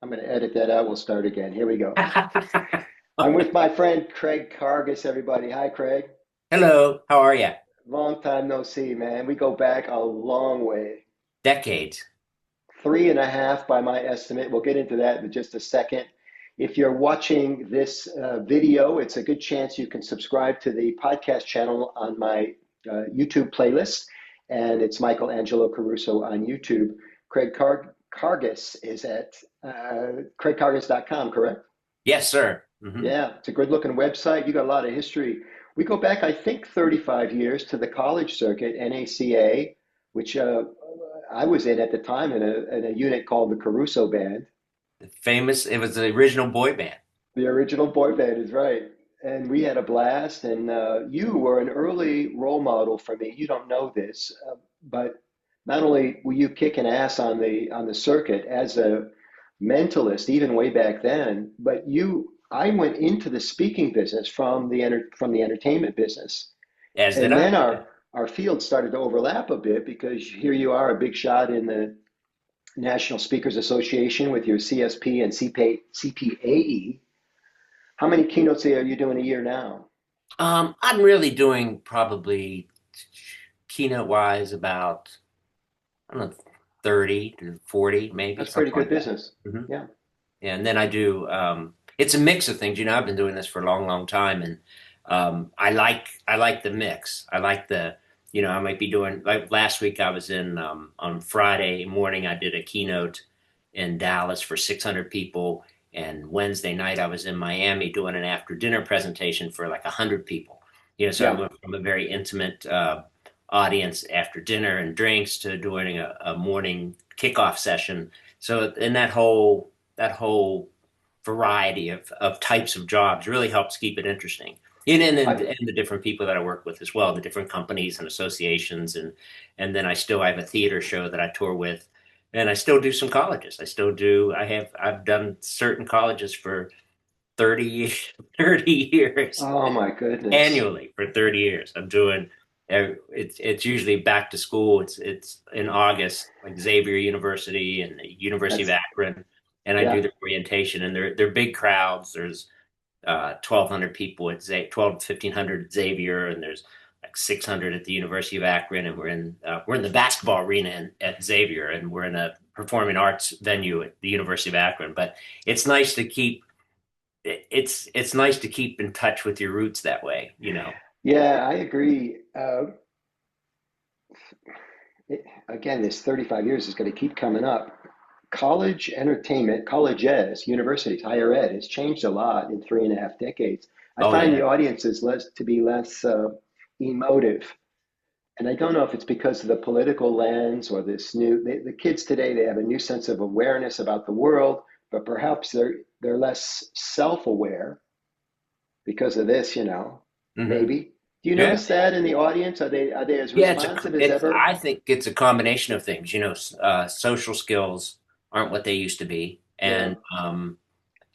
I'm going to edit that out. We'll start again. Here we go. I'm with my friend Craig Karges, everybody. Hi, Craig. Hello, how are you? Long time no see, man. We go back a long way. Decades. Three and a half by my estimate. We'll get into that in just a second. If you're watching this video, it's a good chance you can subscribe to the podcast channel on my YouTube playlist. And it's Michael Angelo Caruso on YouTube. Karges is at craigkarges.com, correct? Yes, sir. Yeah, it's a good looking website. You got a lot of history. We go back, I think, 35 years to the college circuit, NACA, which I was in at the time in a unit called the Caruso Band. Famous, it was the original boy band. The original boy band is right. And we had a blast. And you were an early role model for me. You don't know this, but not only were you kicking ass on the circuit as a mentalist, even way back then, but I went into the speaking business from the entertainment business, As did and I. then our field started to overlap a bit because here you are, a big shot in the National Speakers Association with your CSP and CPAE. How many keynotes are you doing a year now? I'm really doing probably keynote wise about, I don't know, 30 to 40, maybe, That's pretty something good like that. business. hmm Yeah. Yeah, and then I do, it's a mix of things. I've been doing this for a long, long time, and I like the mix. I like I might be doing, like last week I was on Friday morning, I did a keynote in Dallas for 600 people. And Wednesday night, I was in Miami doing an after dinner presentation for like 100 people. So I Yeah. went from a very intimate audience after dinner and drinks to doing a morning kickoff session. So, and that whole variety of types of jobs really helps keep it interesting. And the different people that I work with as well, the different companies and associations, and then I have a theater show that I tour with, and I still do some colleges. I still do. I've done certain colleges for 30 30 years Oh my goodness. annually for 30 years. I'm doing it's usually back to school. It's in August, like Xavier University and the University of That's Akron, and I do yeah. the orientation, and they're big crowds. There's 1,200 people at 12 to 1,500 at Xavier, and there's like 600 at the University of Akron, and we're in the basketball arena at Xavier, and we're in a performing arts venue at the University of Akron. But it's nice to keep it's nice to keep in touch with your roots that way. Yeah, I agree. Again, this 35 years is going to keep coming up. College entertainment, colleges, universities, higher ed has changed a lot in 3.5 decades. I Oh find yeah. the audience is less emotive. And I don't know if it's because of the political lens or the kids today, they have a new sense of awareness about the world, but perhaps they're less self-aware because of this, hmm maybe. Do you Yeah. notice that in the audience? Are they as Yeah, responsive as it's ever? I think it's a combination of things. Social skills aren't what they used to be, Yeah.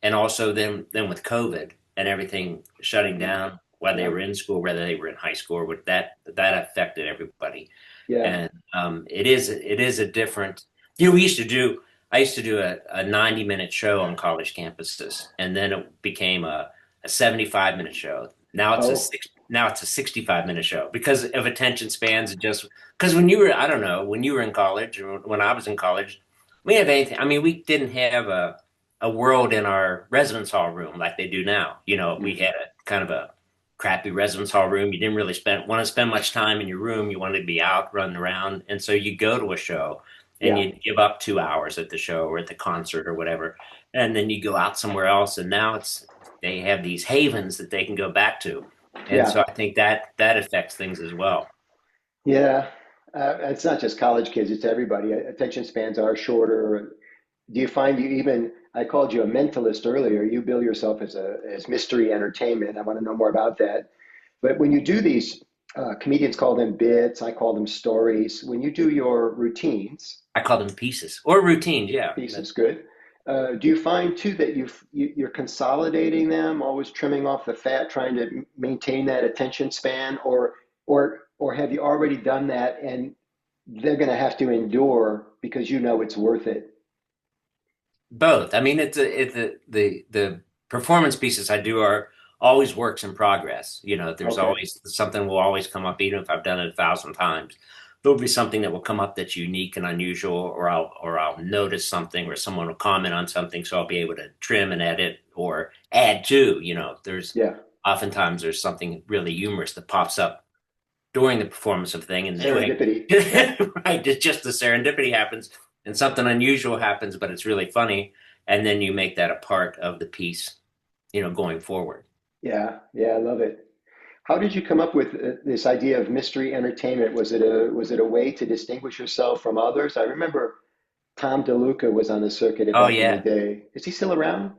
and also then with COVID and everything shutting down, whether they Yeah. were in school, whether they were in high school, with that affected everybody. Yeah. And it is a different. We used to do. I used to do a 90-minute show on college campuses, and then it became a 75-minute show. Oh, Now it's a 65-minute show because of attention spans. And just because when you were, I don't know, when you were in college or when I was in college, we didn't have anything. I mean, we didn't have a world in our residence hall room like they do now. We mm, had a kind of a crappy residence hall room. You didn't really want to spend much time in your room. You wanted to be out running around. And so you go to a show and yeah. you give up 2 hours at the show or at the concert or whatever. And then you go out somewhere else. And now they have these havens that they can go back to. And Yeah. so I think that affects things as well. Yeah. It's not just college kids, it's everybody. Attention spans are shorter. Do you find I called you a mentalist earlier. You bill yourself as mystery entertainment. I want to know more about that. But when you do these, comedians call them bits, I call them stories. When you do your routines, I call them pieces or routines. Yeah. piece is good. Do you find too that you're consolidating them, always trimming off the fat, trying to maintain that attention span, or have you already done that and they're going to have to endure because it's worth it? both. I mean, the performance pieces I do are always works in progress. There's Okay. always something will always come up, even if I've done it 1,000 times. There'll be something that will come up that's unique and unusual, or I'll notice something, or someone will comment on something, so I'll be able to trim and edit or add to. There's Yeah. oftentimes there's something really humorous that pops up during the performance of the thing, and anyway, Serendipity. Yeah. right, it's just the serendipity happens and something unusual happens, but it's really funny, and then you make that a part of the piece, going forward. Yeah. Yeah. I love it. How did you come up with this idea of mystery entertainment? Was it a way to distinguish yourself from others? I remember Tom DeLuca was on the circuit Oh back in the yeah. day. Is he still around?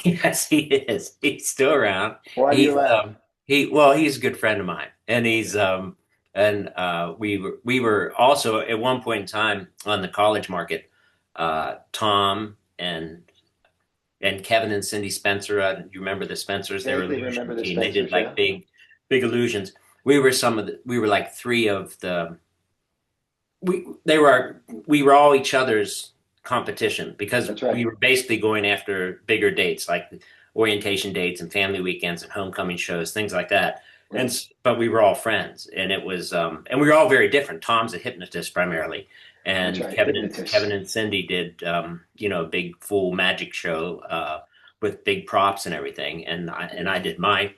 Yes, he is. He's still around. Why do you He's laugh? he's a good friend of mine, and we were also at one point in time on the college market. Tom and Kevin and Cindy Spencer. You remember the Spencers? They were Vaguely remember illusion the team. They did Spencers, like yeah. big illusions. We were like three of the we were all each other's competition, because That's right. we were basically going after bigger dates, like orientation dates and family weekends and homecoming shows, things like that. Right. But we were all friends, and it was and we were all very different. Tom's a hypnotist primarily, That's and right. Kevin Hypnotists. and Cindy did a big full magic show with big props and everything, and I did my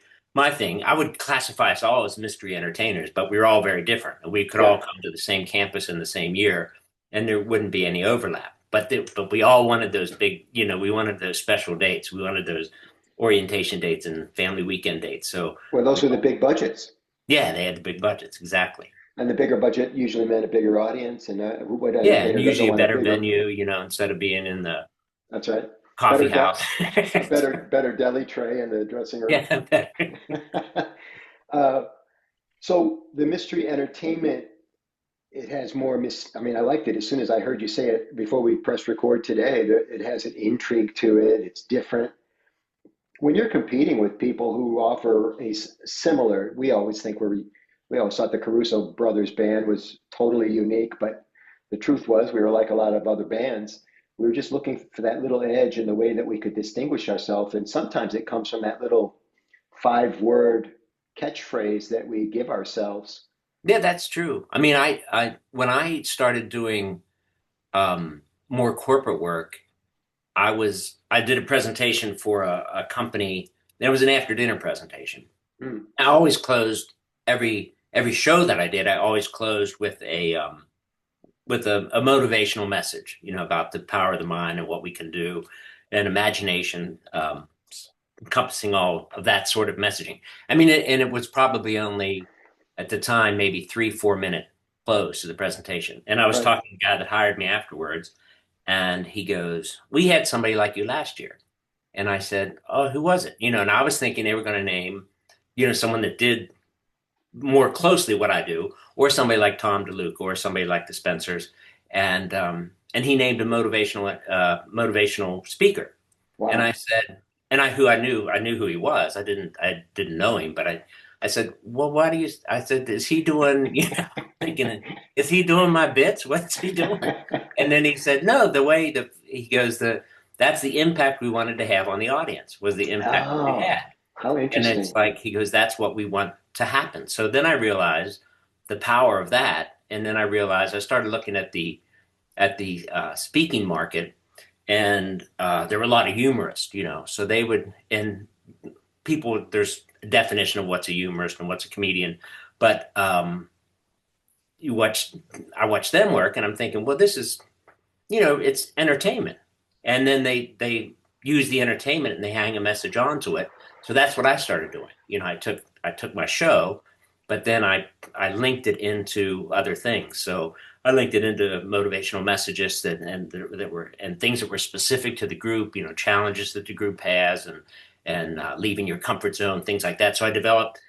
thing. I would classify us all as mystery entertainers, but we were all very different. We could all Yeah. come to the same campus in the same year, and there wouldn't be any overlap. But we all wanted those big, we wanted those special dates. We wanted those orientation dates and family weekend dates. So Well, those are the big budgets. yeah, they had the big budgets, exactly. And the bigger budget usually meant a bigger audience. And what Yeah, and entertainer doesn't usually a want a better bigger? venue, instead of being in the That's right. coffee Better, house. a better deli tray in the dressing room. Yeah, better. uh, so the mystery entertainment, it has more I mean, I liked it as soon as I heard you say it before we pressed record today. It has an intrigue to it. It's different. When you're competing with people who offer similar, we always thought the Caruso brothers band was totally unique, but the truth was we were like a lot of other bands. We were just looking for that little edge in the way that we could distinguish ourselves. And sometimes it comes from that little 5 word catchphrase that we give ourselves. Yeah, that's true. I mean, I when I started doing more corporate work, I did a presentation for a company. There was an after dinner presentation. Mm, I always closed every show that I did. I always closed with a motivational message, about the power of the mind and what we can do, and imagination, encompassing all of that sort of messaging. I mean, and it was probably only at the time maybe 3 4 minute close to the presentation. And I was right. talking to the guy that hired me afterwards, and he goes, "We had somebody like you last year." And I said, "Oh, who was it?" And I was thinking they were going to name, someone that did more closely what I do, or somebody like Tom DeLuca, or somebody like the Spencers, and he named a motivational speaker, and I Wow. said, and I knew who he was. I didn't know him, but I said, well, why do you? I said, is he doing? Thinking, is he doing my bits? What's he doing? And then he said, no, he goes, that's the impact we wanted to have on the audience, was the impact that it Oh, had. how And it's interesting. like, he goes, that's what we want to happen. So then I realized the power of that. And then I realized I started looking at the speaking market, and there were a lot of humorists, so they would, and people, there's a definition of what's a humorist and what's a comedian, but you watch, I watch them work, and I'm thinking, well, this is, it's entertainment, and then they use the entertainment and they hang a message onto it. So that's what I started doing. I took my show, but then I linked it into other things. So I linked it into motivational messages that were, and things that were specific to the group, challenges that the group has, and leaving your comfort zone, things like that. So I developed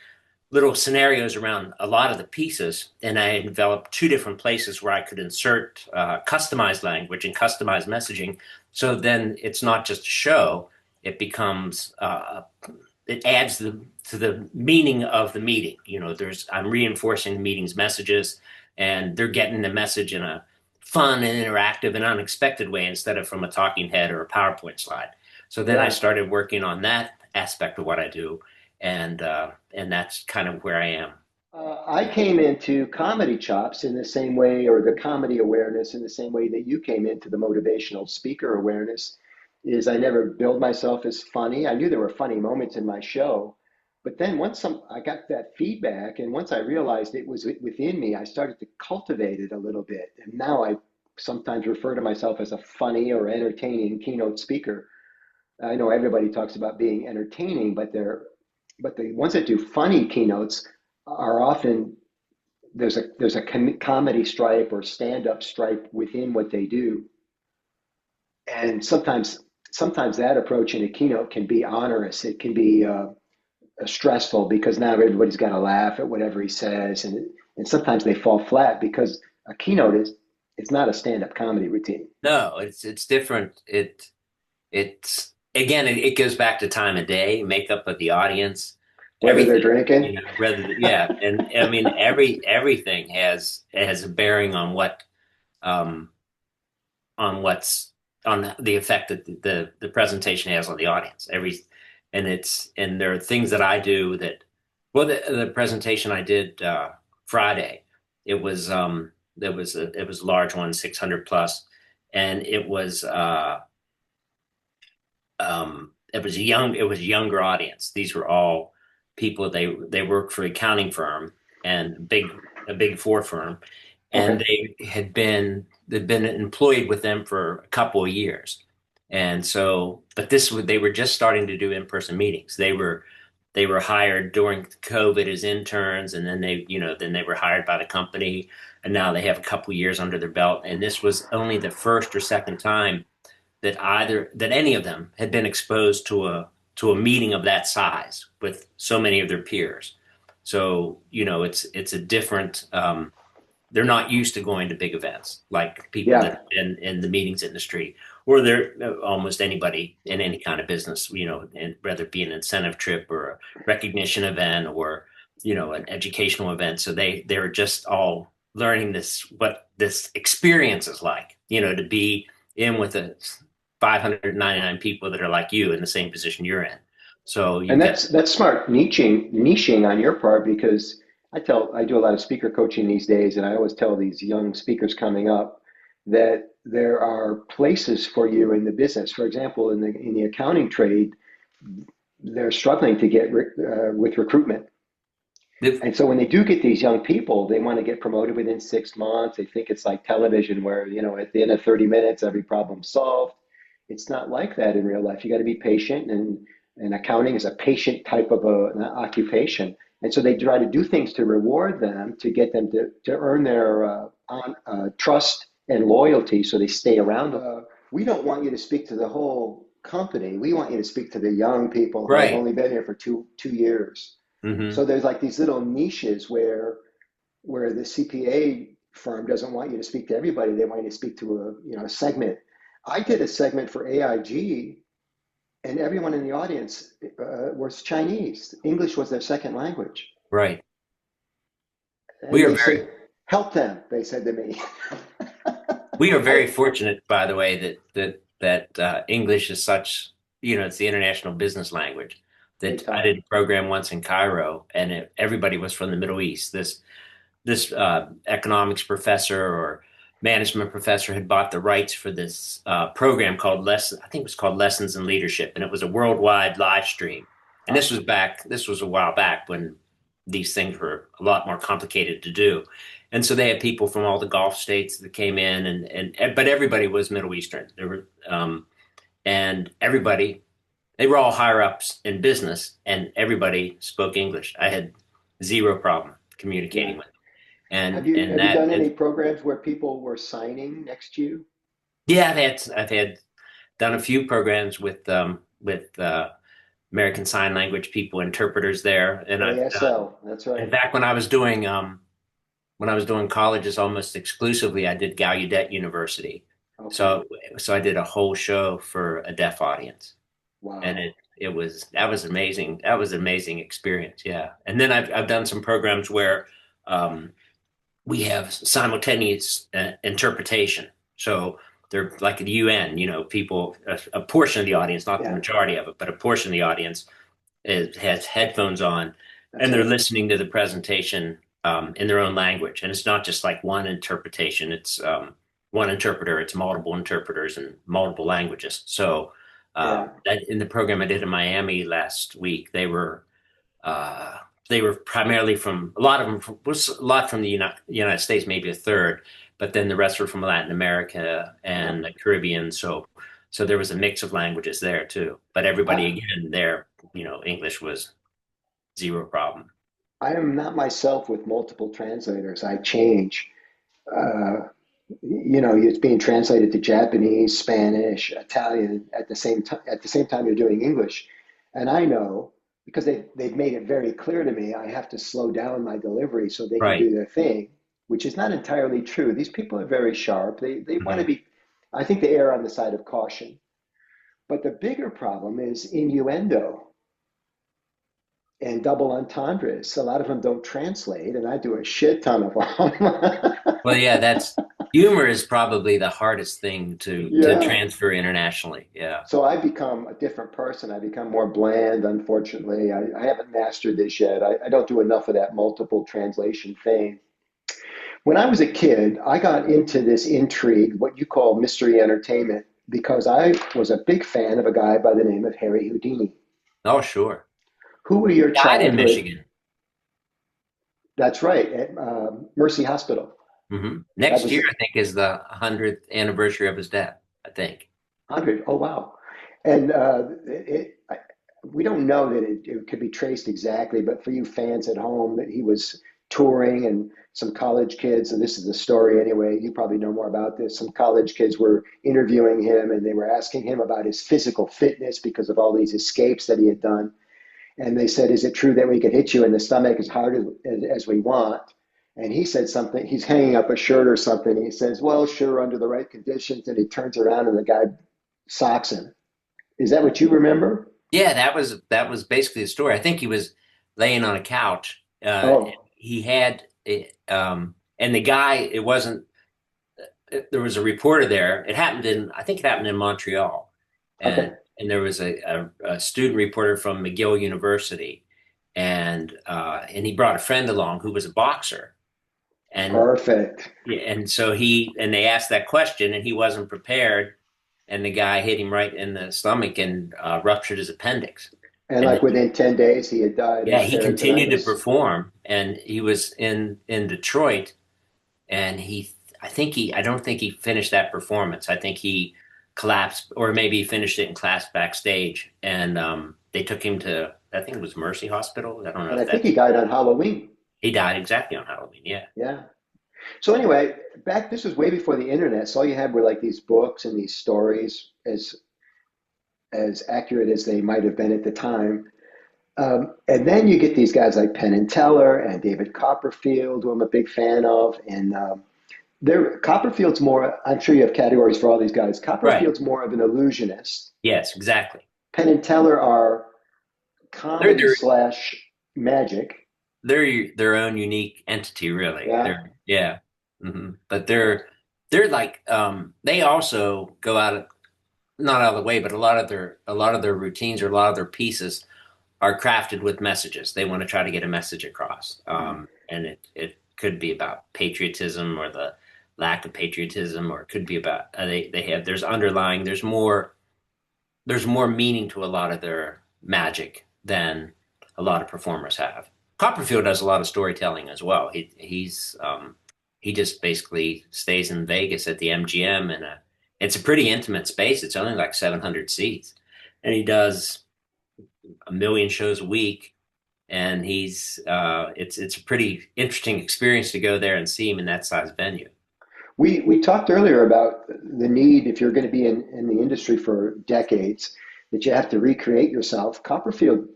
little scenarios around a lot of the pieces, and I developed two different places where I could insert customized language and customized messaging. So then it's not just a show; it becomes it adds to the meaning of the meeting. I'm reinforcing the meeting's messages, and they're getting the message fun and interactive and unexpected way instead of from a talking head or a PowerPoint slide. So then I Yeah. started working on that aspect of what I do, and that's kind of where I am. I came into comedy chops in the same way, or the comedy awareness in the same way that you came into the motivational speaker awareness. Is I never billed myself as funny. I knew there were funny moments in my show, but then I got that feedback, and once I realized it was within me, I started to cultivate it a little bit. And now I sometimes refer to myself as a funny or entertaining keynote speaker. I know everybody talks about being entertaining, but the ones that do funny keynotes are often there's a comedy stripe or stand up stripe within what they do, and sometimes that approach in a keynote can be onerous. It can be stressful because now everybody's got to laugh at whatever he says, and sometimes they fall flat because a keynote is it's not a stand up comedy routine. No, it's different. It's again, it goes back to time of day, makeup of the audience, Whether they're everything, drinking, yeah. And I mean, everything has a bearing on um, what's on the effect that the presentation has on the audience. And there are things that I do that, well, the presentation I did Friday, it was it was a large one, 600 plus, and it was a younger audience. These were all people, they worked for an accounting firm and a big four firm, and okay. they'd been employed with them for a couple of years. And so, but they were just starting to do in-person meetings. They were hired during COVID as interns, and then then they were hired by the company, and now they have a couple of years under their belt. And this was only the first or second time that any of them had been exposed to a meeting of that size with so many of their peers. So, it's a different, they're not used to going to big events like people Yeah. that in the meetings industry, or they're almost anybody in any kind of business, and whether it be an incentive trip or a recognition event or, an educational event. So they're just all learning what this experience is like, to be in with a 599 people that are like you in the same position you're in. So And you've got, that's smart niching on your part because I do a lot of speaker coaching these days, and I always tell these young speakers coming up that there are places for you in the business. For example, in the accounting trade, they're struggling to get with recruitment. And so when they do get these young people, they want to get promoted within 6 months. They think it's like television where, at the end of 30 minutes, every problem's solved. It's not like that in real life. You got to be patient, and accounting is a patient type of an occupation. And so they try to do things to reward them, to get them to earn their trust and loyalty so they stay around. We don't want you to speak to the whole company. We want you to speak to the young people who have right. only been here for two years. Hmm. So there's like these little niches where the CPA firm doesn't want you to speak to everybody. They want you to speak to a segment. I did a segment for AIG, and everyone in the audience was Chinese. English was their second language, Right. and We are they very said, "Help them." They said to me. We are very I fortunate, by the way, that English is such, it's the international business language. big That I time. did a program once in Cairo, and everybody was from the Middle East. This economics professor or management professor had bought the rights for this program called I think it was called Lessons in Leadership, and it was a worldwide live stream. And Huh? this was a while back when these things were a lot more complicated to do. And so they had people from all the Gulf states that came in, but everybody was Middle Eastern. There were, and everybody, they were all higher ups in business, and everybody spoke English. I had zero problem Yeah. communicating with them. And Have you done any programs where people were signing next to you? yeah, I've had done a few programs with American Sign Language people, interpreters there, and I've done. ASL. That's In right. fact, when I was doing colleges almost exclusively, I did Gallaudet University. Okay. So I did a whole show for a deaf audience, and Wow. that was amazing. That was an amazing experience. Yeah, and then I've done some programs where um, we have simultaneous interpretation. So they're like the UN, people, a portion of the audience, not the Yeah, majority of it, but a portion of the audience has headphones on that's and they're right. listening to the presentation in their own language. And it's not just like one interpretation, it's one interpreter, it's multiple interpreters in multiple languages. So Yeah, in the program I did in Miami last week, uh, they were primarily from a lot of them was a lot from the United States, maybe a third, but then the rest were from Latin America yeah. and the Caribbean. So there was a mix of languages there too. But everybody I, again there, English was zero problem. I am not myself with multiple translators. I change. Uh, it's being translated to Japanese, Spanish, Italian at the same time. At the same time, you're doing English, and I know because they've made it very clear to me. I have to slow down my delivery so they can Right. do their thing, which is not entirely true. These people are very sharp. They want to Mhm. be. I think they err on the side of caution. But the bigger problem is innuendo and double entendres. A lot of them don't translate, and I do a shit ton of them. Well, yeah, that's humor is probably the hardest thing to Yeah. transfer internationally. Yeah. So I become a different person. I become more bland, unfortunately. I haven't mastered this yet. I don't do enough of that multiple translation thing. When I was a kid, I got into this intrigue, what you call mystery entertainment, because I was a big fan of a guy by the name of Harry Houdini. Oh, sure. Who were your Died in childhood? Michigan. That's right, at Mercy Hospital. That Next was year, I think, is the 100th anniversary of his death, I think. 100. Oh, wow. And we don't know that it could be traced exactly, but for you fans at home, that he was touring and some college kids, and this is the story anyway, you probably know more about this. Some college kids were interviewing him and they were asking him about his physical fitness because of all these escapes that he had done. And they said, "Is it true that we could hit you in the stomach as hard as we want?" And he said something, he's hanging up a shirt or something. He says, "Well, sure, under the right conditions." And he turns around and the guy socks him. Is that what you remember? Yeah, that was basically the story. I think he was laying on a couch. Oh, He had and the guy. It wasn't. There was a reporter there. I think it happened in Montreal, okay. and there was a student reporter from McGill University, and he brought a friend along who was a boxer, and Perfect. yeah, and they asked that question, and he wasn't prepared, and the guy hit him right in the stomach and ruptured his appendix. And And like within 10 days, he had died yeah, of he continued to peritonitis. perform, and he was in Detroit, and I don't think he finished that performance. I think he collapsed, or maybe he finished it and collapsed backstage, and they took him to, I think it was Mercy Hospital. I don't know And I if think he that's died on Halloween. he died exactly on Halloween. Yeah, Yeah. So anyway, this was way before the internet. So all you had were like these books and these stories, as accurate as they might have been at the time. And then you get these guys like Penn and Teller and David Copperfield, who I'm a big fan of. And Copperfield's more, I'm sure you have categories for all these guys. right. Copperfield's more of an illusionist. Yes, exactly. Penn and Teller are They're comedy they're slash magic. they're their own unique entity, really. Yeah. They're yeah, but they're like they also go out of not out of the way, but a lot of their routines or a lot of their pieces are crafted with messages. They want to try to get a message across, and it could be about patriotism or the lack of patriotism, or it could be about they have there's more meaning to a lot of their magic than a lot of performers have. Copperfield does a lot of storytelling as well. He just basically stays in Vegas at the MGM, and it's a pretty intimate space. It's only like 700 seats, and he does a million shows a week. And it's a pretty interesting experience to go there and see him in that size venue. We talked earlier about the need, if you're going to be in the industry for decades, that you have to recreate yourself. Copperfield,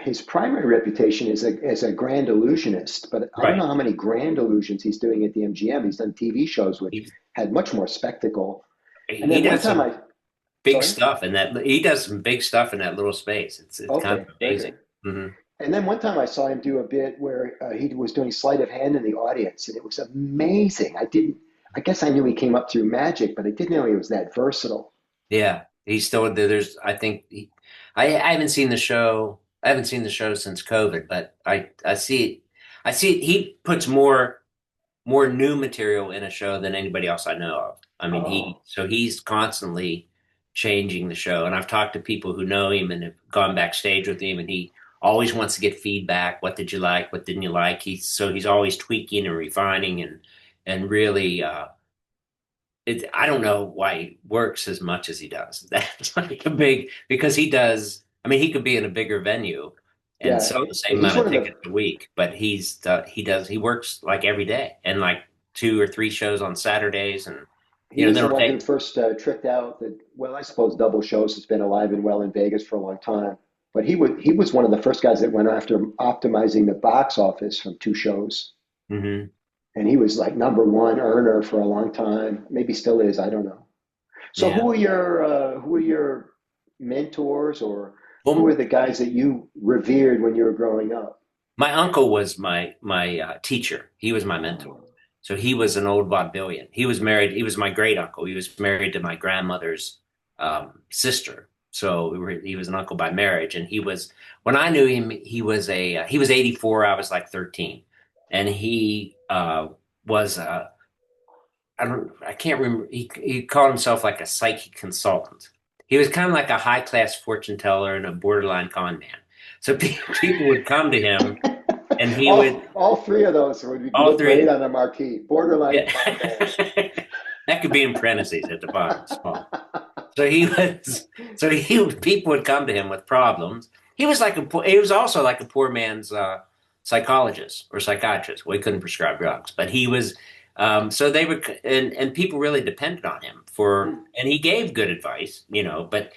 his primary reputation is as a grand illusionist, but I don't Right. know how many grand illusions he's doing at the MGM. He's done TV shows which He had much more spectacle. And he then one does time some big sorry? stuff in that he does some big stuff in that little space. It's kind Okay, of very amazing. good. Hmm. And then one time I saw him do a bit where he was doing sleight of hand in the audience, and it was amazing. I guess I knew he came up through magic, but I didn't know he was that versatile. Yeah, he's still there's I think I haven't seen the show. I haven't seen the show since COVID, but I see it. I see it. He puts more new material in a show than anybody else I know of. I mean, Oh, he's constantly changing the show, and I've talked to people who know him and have gone backstage with him, and he always wants to get feedback. What did you like? What didn't you like? He's always tweaking and refining and really I don't know why he works as much as he does. That's like a big because he does. I mean, he could be in a bigger venue and yeah. sell the same He's amount of one of the tickets a week, but he works like every day and like 2 or 3 shows on Saturdays, and he then was the it'll one who take. first tricked out the, well, I suppose double shows has been alive and well in Vegas for a long time. But he was one of the first guys that went after optimizing the box office from two shows. Hmm. And he was like number one earner for a long time. Maybe still is, I don't know. So Yeah. who are your mentors, or who are Well, the guys that you revered when you were growing up? my uncle was my teacher. He was my mentor. So he was an old vaudevillian. He was married. He was my great uncle. He was married to my grandmother's sister. So he was an uncle by marriage. And he was when I knew him, he was 84. I was like 13, and he was I can't remember. He called himself like a psychic consultant. He was kind of like a high class fortune teller and a borderline con man. So people would come to him, and he would All three of those would all look great three. on a marquee. Borderline Yeah. con man. That could be in parentheses at the bottom, small. So he was, people would come to him with problems. He was also like a poor man's psychologist or psychiatrist. Well, he couldn't prescribe drugs, but he was, so they were, and people really depended on him and he gave good advice, but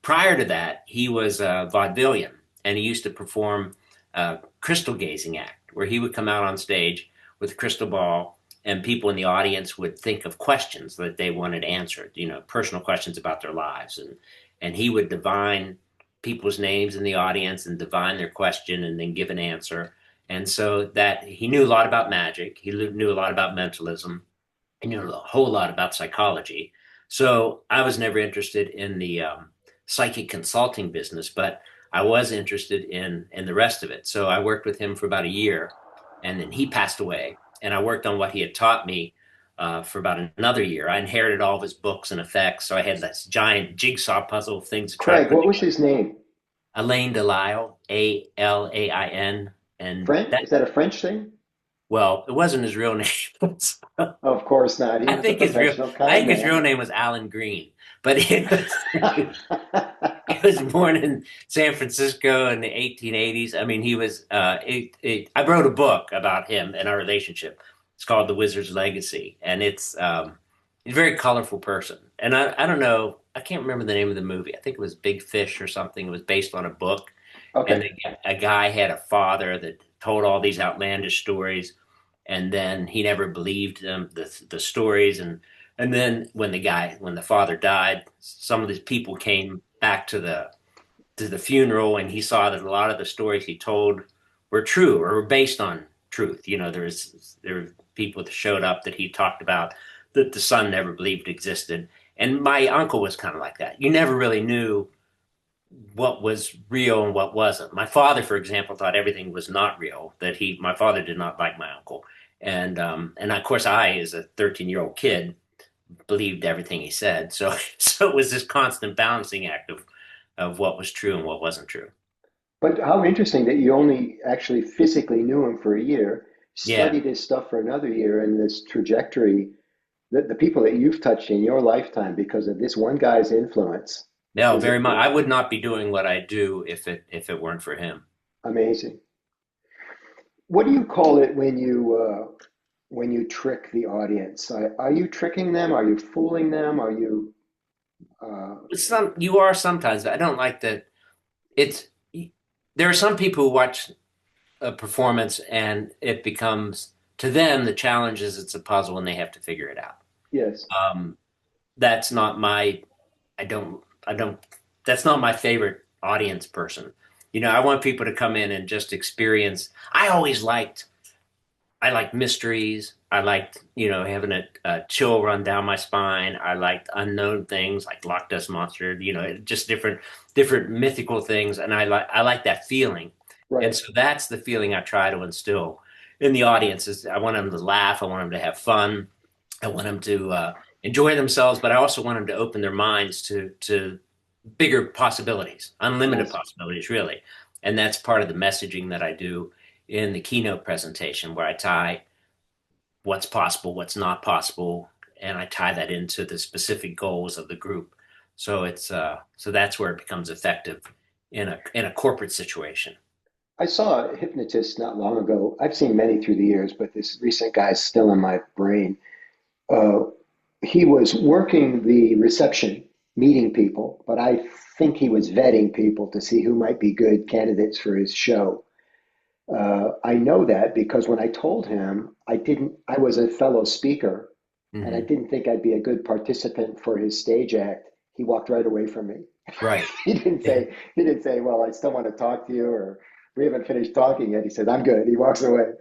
prior to that, he was a vaudevillian and he used to perform a crystal gazing act where he would come out on stage with a crystal ball and people in the audience would think of questions that they wanted answered, personal questions about their lives, and he would divine people's names in the audience and divine their question and then give an answer. And so that he knew a lot about magic, he knew a lot about mentalism, he knew a whole lot about psychology. So I was never interested in the psychic consulting business, but I was interested in the rest of it. So I worked with him for about a year, and then he passed away. And I worked on what he had taught me for about another year. I inherited all of his books and effects, so I had this giant jigsaw puzzle of things to try to Craig, put what was together. his name? Alain Delisle, Alain, and French? that Is that a French thing? well, it wasn't his real name. Of course not. He I was a think his real professional I con think his real man. name was Alan Green, but he was born in San Francisco in the 1880s. I mean, he was. I wrote a book about him and our relationship. It's called The Wizard's Legacy, and he's a very colorful person. And I don't know. I can't remember the name of the movie. I think it was Big Fish or something. It was based on a book, and Okay. a guy had a father that told all these outlandish stories, and then he never believed them the stories, and then when the father died, some of these people came back to the funeral, and he saw that a lot of the stories he told were true or were based on truth. There were people that showed up that he talked about that the son never believed existed. And my uncle was kind of like that. You never really knew what was real and what wasn't. My father, for example, thought everything was not real. My father did not like my uncle, and of course, I, as a 13-year-old kid, believed everything he said. So so it was this constant balancing act of what was true and what wasn't true. But how interesting that you only actually physically knew him for a year, Yeah, studied his stuff for another year, and this trajectory, the people that you've touched in your lifetime because of this one guy's influence no, is very much. I would not be doing what I do if it weren't for him. amazing. What do you call it when you trick the audience? Are you tricking them? Are you fooling them? Are you uh, You are sometimes. But I don't like that. It's there are some people who watch a performance and it becomes to them the challenge is it's a puzzle and they have to figure it out. yes. Um, that's not my I don't that's not my favorite audience person. I want people to come in and just experience. I liked mysteries. I liked, having a chill run down my spine. I liked unknown things like Loch Ness Monster, just different mythical things. And I like that feeling. And Right. so that's the feeling I try to instill in the audience is I want them to laugh. I want them to have fun. I want them to enjoy themselves, but I also want them to open their minds to bigger possibilities, unlimited Yes. possibilities, really. And that's part of the messaging that I do in the keynote presentation, where I tie what's possible, what's not possible, and I tie that into the specific goals of the group. So that's where it becomes effective in a corporate situation. I saw a hypnotist not long ago. I've seen many through the years, but this recent guy's still in my brain. Uh, he was working the reception, meeting people, but I think he was vetting people to see who might be good candidates for his show. I know that because when I told him I was a fellow speaker and I Hmm. didn't think I'd be a good participant for his stage act, he walked right away from me. Right. He didn't say, well, I still want to talk to you, or we haven't finished talking yet. He said, I'm good. He walks away.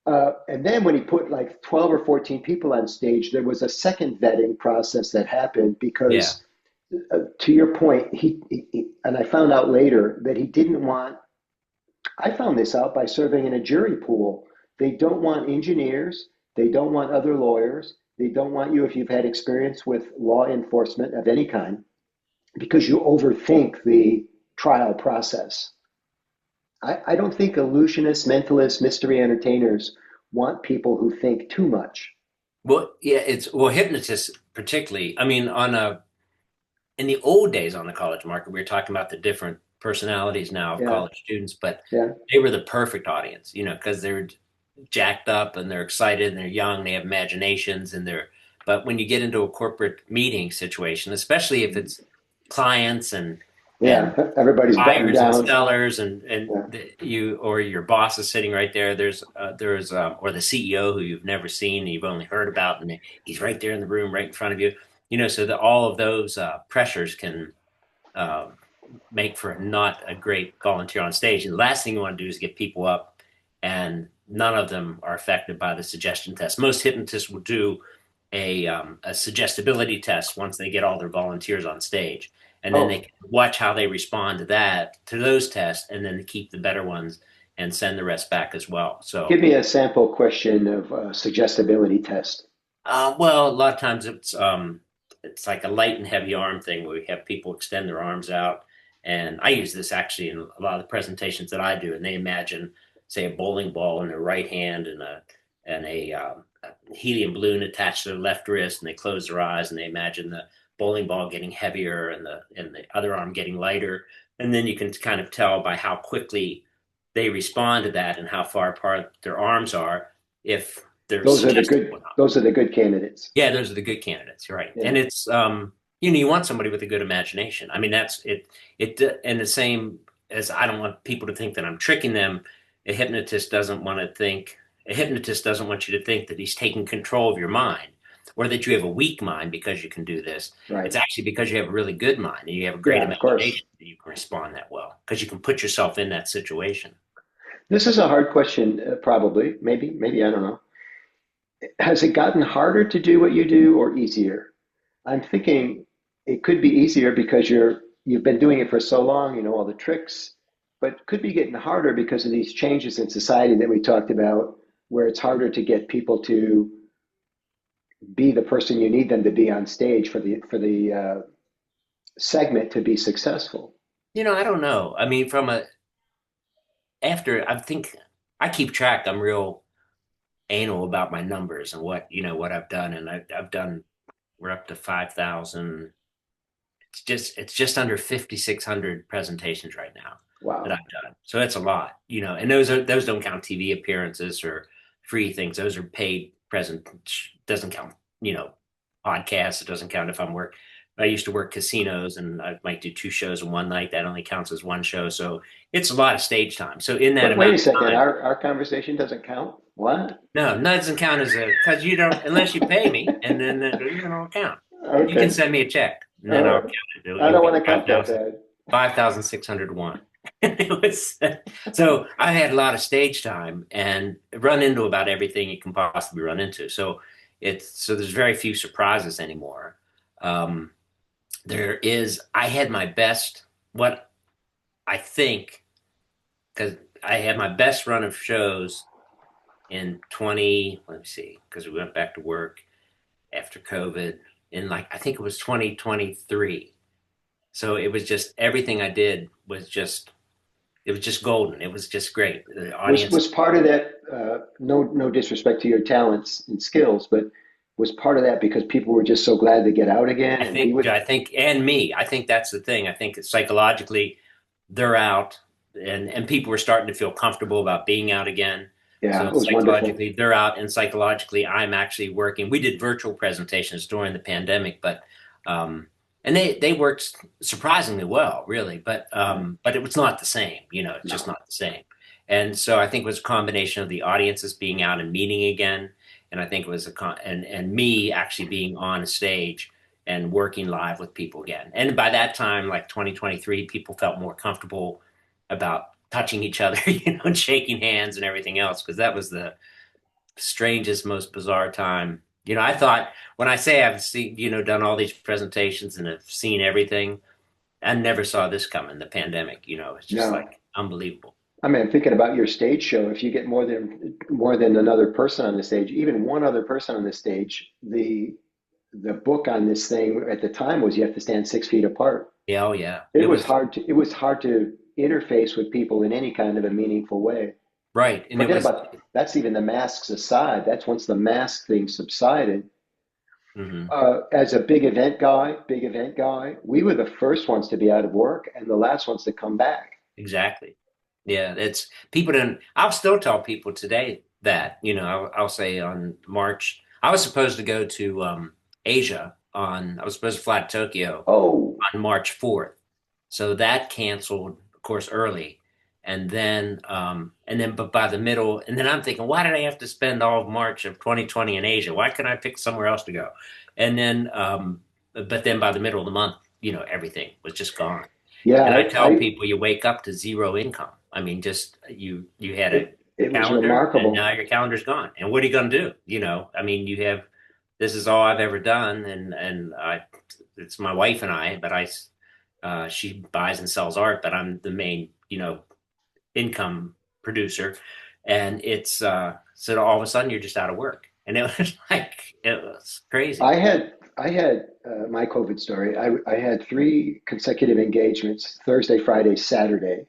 And then when he put like 12 or 14 people on stage, there was a second vetting process that happened Yeah. because, to your point, and I found out later that he didn't want, I found this out by serving in a jury pool. They don't want engineers, they don't want other lawyers, they don't want you if you've had experience with law enforcement of any kind, because you overthink the trial process. I don't think illusionists, mentalists, mystery entertainers want people who think too much. Well, yeah, hypnotists particularly. I mean, in the old days on the college market, we were talking about the different personalities now of Yeah, college students, but yeah. they were the perfect audience, because they're jacked up and they're excited and they're young, they have imaginations but when you get into a corporate meeting situation, especially if it's clients and Yeah, everybody's buttoned buyers and down. sellers and Yeah. you or your boss is sitting right there, or the CEO who you've never seen and you've only heard about, and he's right there in the room right in front of you, so that all of those pressures can uh, make for not a great volunteer on stage. And the last thing you want to do is get people up and none of them are affected by the suggestion test. Most hypnotists will do a suggestibility test once they get all their volunteers on stage. And then they Oh, can watch how they respond to those tests, and then keep the better ones and send the rest back as well. give So, me a sample question of a suggestibility test. well, a lot of times it's like a light and heavy arm thing where we have people extend their arms out. And I use this actually in a lot of the presentations that I do, and they imagine, say, a bowling ball in their right hand and a helium balloon attached to their left wrist, and they close their eyes and they imagine the bowling ball getting heavier and the other arm getting lighter. And then you can kind of tell by how quickly they respond to that and how far apart their arms are if they're Those are the suggestible good. enough. Those are the good candidates. Yeah, those are the good candidates. You're right. Yeah. And it's you want somebody with a good imagination. I mean, that's it. And the same as I don't want people to think that I'm tricking them. A hypnotist doesn't want to think. A hypnotist doesn't want you to think that he's taking control of your mind, or that you have a weak mind because you can do this. Right. It's actually because you have a really good mind and you have a great Yeah. Of course. imagination that you can respond that well because you can put yourself in that situation. This is a hard question. Probably. Maybe. I don't know. Has it gotten harder to do what you do or easier? I'm thinking it could be easier because you've been doing it for so long, you know all the tricks, but it could be getting harder because of these changes in society that we talked about, where it's harder to get people to be the person you need them to be on stage for the segment to be successful. I don't know. I mean, I think I keep track. I'm real anal about my numbers and what I've done, and I've done. We're up to 5,000. It's just under 5,600 presentations right now that Wow. I've done. So that's a lot, and those don't count TV appearances or free things. Those are paid present. Doesn't count, podcasts. It doesn't count if I'm work. I used to work casinos and I might do two shows in one night. That only counts as one show. So it's a lot of stage time. So in that Wait amount a of second. time, Our conversation doesn't count. What? no, that doesn't count as because you don't unless you pay me, and then it don't count. You can Okay. send me a check, and All then I'll right. count it. I You'll don't get want to count that bad. 5,601. It was, so I had a lot of stage time and run into about everything you can possibly run into. So there's very few surprises anymore. Um, I had my best, what I think, because I had my best run of shows in 20, let me see, because we went back to work after COVID in like, I think it was 2023. So it was just everything I did it was just golden. It was just great. The audience, Was part of that, no disrespect to your talents and skills, but was part of that because people were just so glad to get out again and be with. and me, I think that's the thing. I think it's psychologically they're out and people were starting to feel comfortable about being out again. Yeah, So it was wonderful. psychologically they're out and psychologically I'm actually working. We did virtual presentations during the pandemic, um, and they worked surprisingly well, really. Yeah. But it was not the same, it's just No. not the same. And so I think it was a combination of the audiences being out and meeting again, and I think it was and me actually being on a stage and working live with people again. And by that time, like 2023, people felt more comfortable about touching each other, and shaking hands and everything else, because that was the strangest, most bizarre time. I thought when I say I've seen, done all these presentations and have seen everything, I never saw this coming, the pandemic. It's just No. like unbelievable. I mean, I'm thinking about your stage show. If you get more than another person on the stage, even one other person on the stage, the book on this thing at the time was you have to stand 6 feet apart. Yeah, oh yeah. It was hard to interface with people in any kind of a meaningful way. Right. And it Forget was, about that's even the masks aside. That's once the mask thing subsided. mhm. As a big event guy, we were the first ones to be out of work and the last ones to come back. Exactly. Yeah, it's people don't. I'll still tell people today that I'll say on March. I was supposed to go to Asia on. I was supposed to fly to Tokyo Oh, on March 4th, so that canceled, of course, early, but by the middle, and then I'm thinking, why did I have to spend all of March of 2020 in Asia? Why couldn't I pick somewhere else to go? And then, but then by the middle of the month, everything was just gone. yeah, And I tell people you wake up to zero income. I mean, just you had a it was calendar and now remarkable. your calendar's gone. And what are you going to do? I mean, this is all I've ever done, and it's my wife and I, but she buys and sells art, but I'm the main income producer, and so all of a sudden you're just out of work, and it was like it was crazy. I had my COVID story. I had three consecutive engagements: Thursday, Friday, Saturday.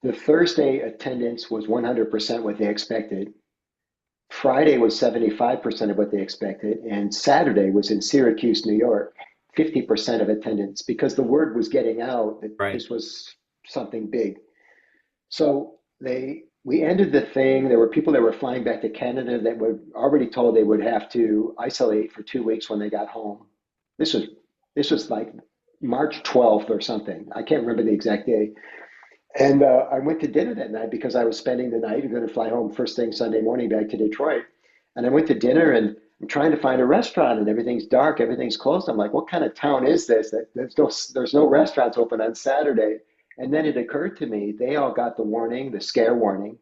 The Thursday attendance was 100% what they expected. Friday was 75% of what they expected, and Saturday was in Syracuse, New York, 50% of attendance because the word was getting out that Right. this was something big. So we ended the thing. There were people that were flying back to Canada that were already told they would have to isolate for 2 weeks when they got home. This was this was like March 12th or something. I can't remember the exact day. And I went to dinner that night because I was spending the night. I'm going to fly home first thing Sunday morning back to Detroit. And I went to dinner and I'm trying to find a restaurant and everything's dark, everything's closed. I'm like, what kind of town is this? That there's no restaurants open on Saturday. And then it occurred to me they all got the warning, the scare warning,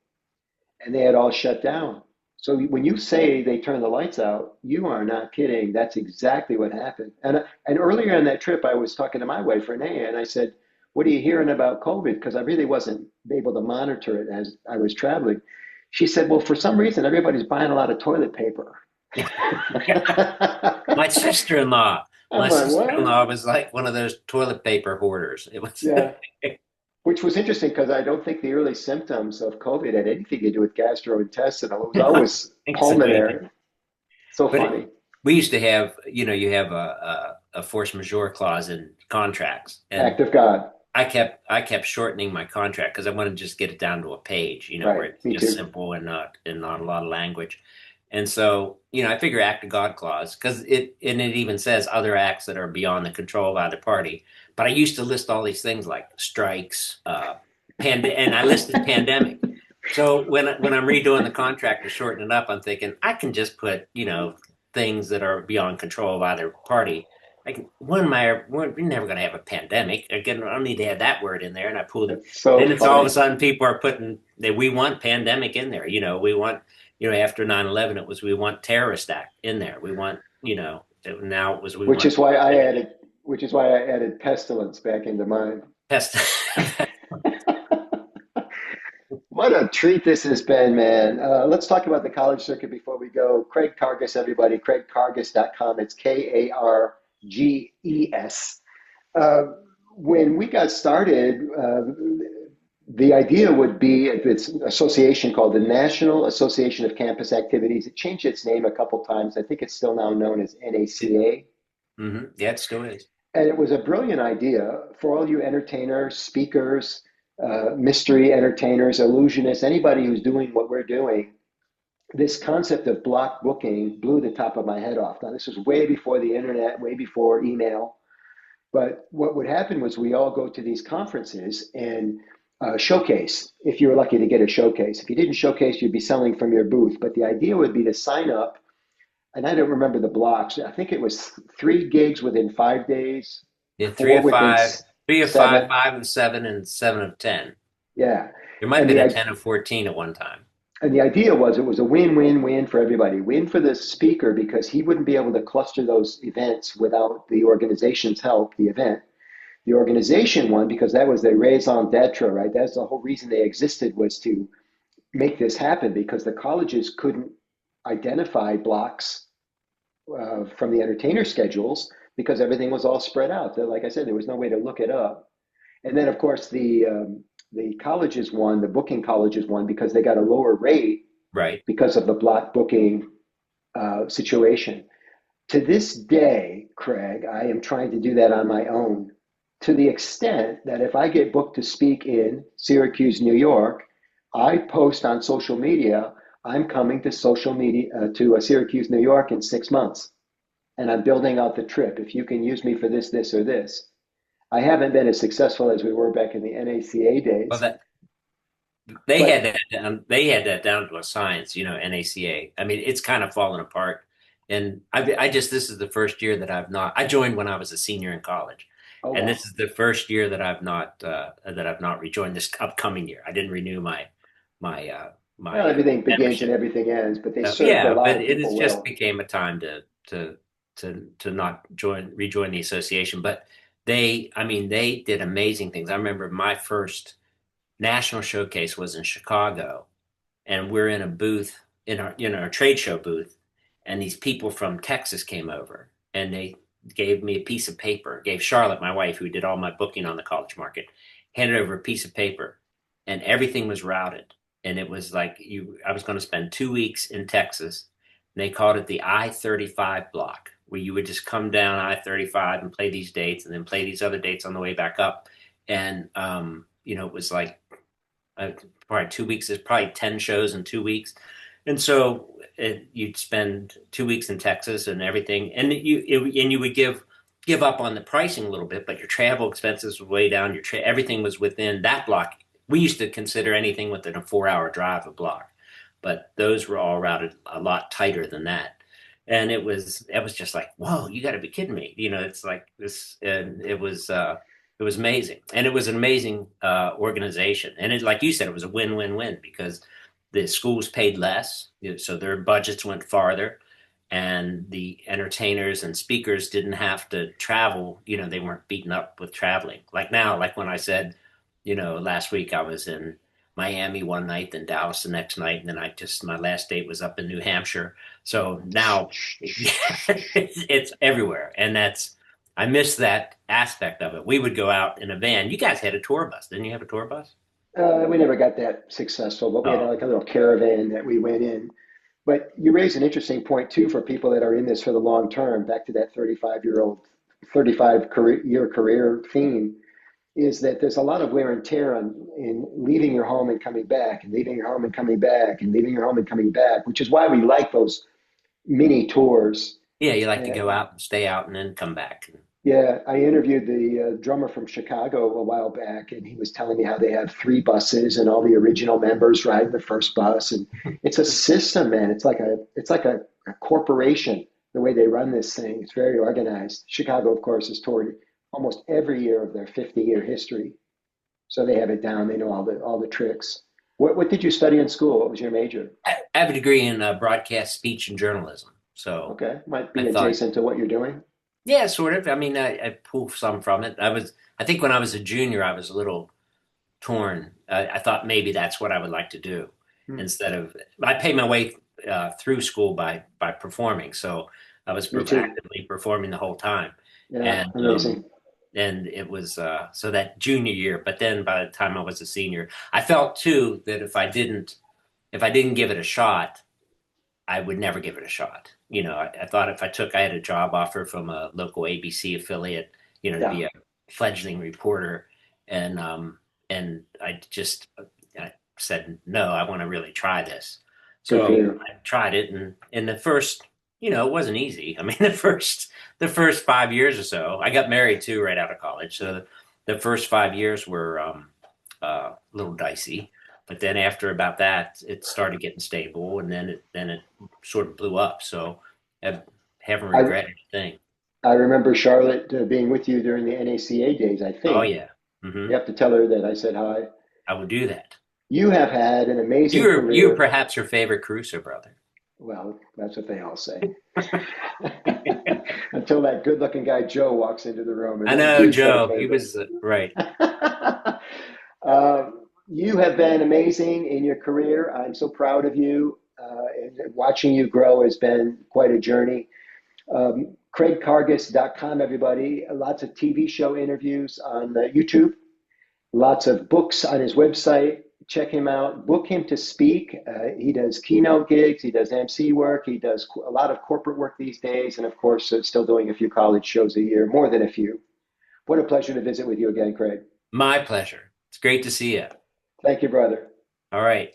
and they had all shut down. So when you say they turned the lights out, you are not kidding. That's exactly what happened. And earlier in that trip, I was talking to my wife Renee, and I said, "What are you hearing about COVID?" Because I really wasn't able to monitor it as I was traveling. She said, "Well, for some reason, everybody's buying a lot of toilet paper." My sister-in-law, I'm my like, "What?" sister-in-law was like one of those toilet paper hoarders. It was Yeah, which was interesting because I don't think the early symptoms of COVID had anything to do with gastrointestinal. It was I always think so either. pulmonary. So But funny. we used to have, you have a force majeure clause in contracts, and Act of God. I kept shortening my contract because I wanted to just get it down to a page, where Right. it's Me just too. simple and not a lot of language. And so, I figure act of God clause because it even says other acts that are beyond the control of either party. But I used to list all these things like strikes, and I listed pandemic. So when I'm redoing the contract to shorten it up, I'm thinking I can just put things that are beyond control of either party. like we're never going to have a pandemic. Again, I don't need to have that word in there. And I pulled it. That's so Then it's all of a funny. sudden people are putting that we want pandemic in there. We want, after 9/11, it was we want terrorist act in there. We want, now it was we Which want is why I added, which is why I added pestilence back into mine. pest. What a treat this has been, man. Let's talk about the college circuit before we go. Craig Karges, everybody, craigkarges.com. It's Karges. Uh, when we got started, the idea would be it's an association called the National Association of Campus Activities. It changed its name a couple times. I think it's still now known as NACA. Yeah, it still is. And it was a brilliant idea for all you entertainers, speakers, mystery entertainers, illusionists, anybody who's doing what we're doing. This concept of block booking blew the top of my head off. Now, this was way before the internet, way before email. But what would happen was we all go to these conferences and showcase, if you were lucky to get a showcase. If you didn't showcase, you'd be selling from your booth. But the idea would be to sign up, and I don't remember the blocks. I think it was 3 gigs within 5 days, Yeah, three four of within five, 3 of 5, seven. 5 of 7, and 7 of 10. Yeah. There might have And been the a 10 of 14 at one time. And the idea was it was a win-win-win for everybody. Win for the speaker because he wouldn't be able to cluster those events without the organization's help, the event. The organization won because that was their raison d'etre, right? That's the whole reason they existed, was to make this happen, because the colleges couldn't identify blocks from the entertainer schedules because everything was all spread out. Like I said, there was no way to look it up. And then, of course, the colleges won, the booking colleges won because they got a lower rate Right. because of the block booking situation. To this day, Craig, I am trying to do that on my own, to the extent that if I get booked to speak in Syracuse, New York, I post on social media, I'm coming to social media to Syracuse, New York in 6 months, and I'm building out the trip. If you can use me for this, this, or this. I haven't been as successful as we were back in the NACA Well, days, that they had but that down. They had that down to a science. NACA. I mean, it's kind of fallen apart. And I just this is the first year that I've not. I joined when I was a senior in college, oh and well. this is the first year that I've not rejoined this upcoming year. I didn't renew Well, my everything begins and membership. everything ends, but they served a Yeah, lot but of it has people just well. became a time to not rejoin the association. But I mean, they did amazing things. I remember my first national showcase was in Chicago, and we're in a booth in our trade show booth, and these people from Texas came over, and they gave me a piece of paper. Gave Charlotte, my wife, who did all my booking on the college market, handed over a piece of paper, and everything was routed. And it was like I was going to spend 2 weeks in Texas. And they called it the I-35 block, where you would just come down I-35 and play these dates, and then play these other dates on the way back up. And it was like probably 2 weeks. There's probably 10 shows in 2 weeks. And so you'd spend 2 weeks in Texas and everything. And you would give up on the pricing a little bit, but your travel expenses were way down. Everything was within that block. We used to consider anything within a 4 hour drive a block, but those were all routed a lot tighter than that. And it was just like, whoa, you got to be kidding me. It's like this, and it was amazing, and it was an amazing organization. And like you said, it was a win-win-win because the schools paid less, so their budgets went farther, and the entertainers and speakers didn't have to travel. They weren't beaten up with traveling. Like now, like when I said, last week I was in Miami one night, then Dallas the next night, and then my last date was up in New Hampshire. So now it's everywhere, and I miss that aspect of it. We would go out in a van. You guys had a tour bus, didn't you have a tour bus? We never got that successful, but we had Oh, like a little caravan that we went in. But you raise an interesting point too for people that are in this for the long term. Back to that 35 year career theme, is that there's a lot of wear and tear in leaving your home and coming back, and leaving your home and coming back, and leaving your home and coming back, which is why we like those mini tours. yeah, you like to Uh, go out and stay out and then come back. Yeah, I interviewed the drummer from Chicago a while back, and he was telling me how they have 3 buses and all the original members ride the first bus, and it's a system, man. It's like a corporation the way they run this thing. It's very organized. Chicago, of course, has toured almost every year of their 50-year history. So they have it down. They know all the tricks. What did you study in school? What was your major? I have a degree in broadcast speech and journalism. So Okay, might I be thought, adjacent to what you're doing. yeah, sort of. I mean, I pulled some from it. I think when I was a junior, I was a little torn. I thought maybe that's what I would like to do Hmm. instead of, I paid my way through school by performing. So I was Me too. actively performing the whole time. Yeah, And, amazing. and it was so that junior year, but then by the time I was a senior, I felt too that if I didn't give it a shot, I would never give it a shot. I thought if I had a job offer from a local ABC affiliate, to Yeah, be a fledgling reporter, and I said no, I want to really try this. good for So you. I tried it, and in the first, it wasn't easy. I mean, the first 5 years or so, I got married too right out of college, so the first 5 years were a little dicey. But then after about that, it started getting stable, and then it sort of blew up. So I haven't I regretted a thing. I remember Charlotte being with you during the NACA days. I Oh think yeah, you have to tell her that I said hi. I would do that. You have had an amazing You're career. perhaps her favorite Caruso brother. Well, that's what they all say. Until that good-looking guy Joe walks into the room, and I then know he's their Joe. He favorite. was right. You have been amazing in your career. I'm so proud of you. And watching you grow has been quite a journey. CraigKarges.com, everybody. Lots of TV show interviews on YouTube, lots of books on his website. Check him out. Book him to speak. He does keynote gigs. He does MC work. He does a lot of corporate work these days. And of course, still doing a few college shows a year, more than a few. What a pleasure to visit with you again, Craig. My pleasure. It's great to see you. Thank you, brother. All right.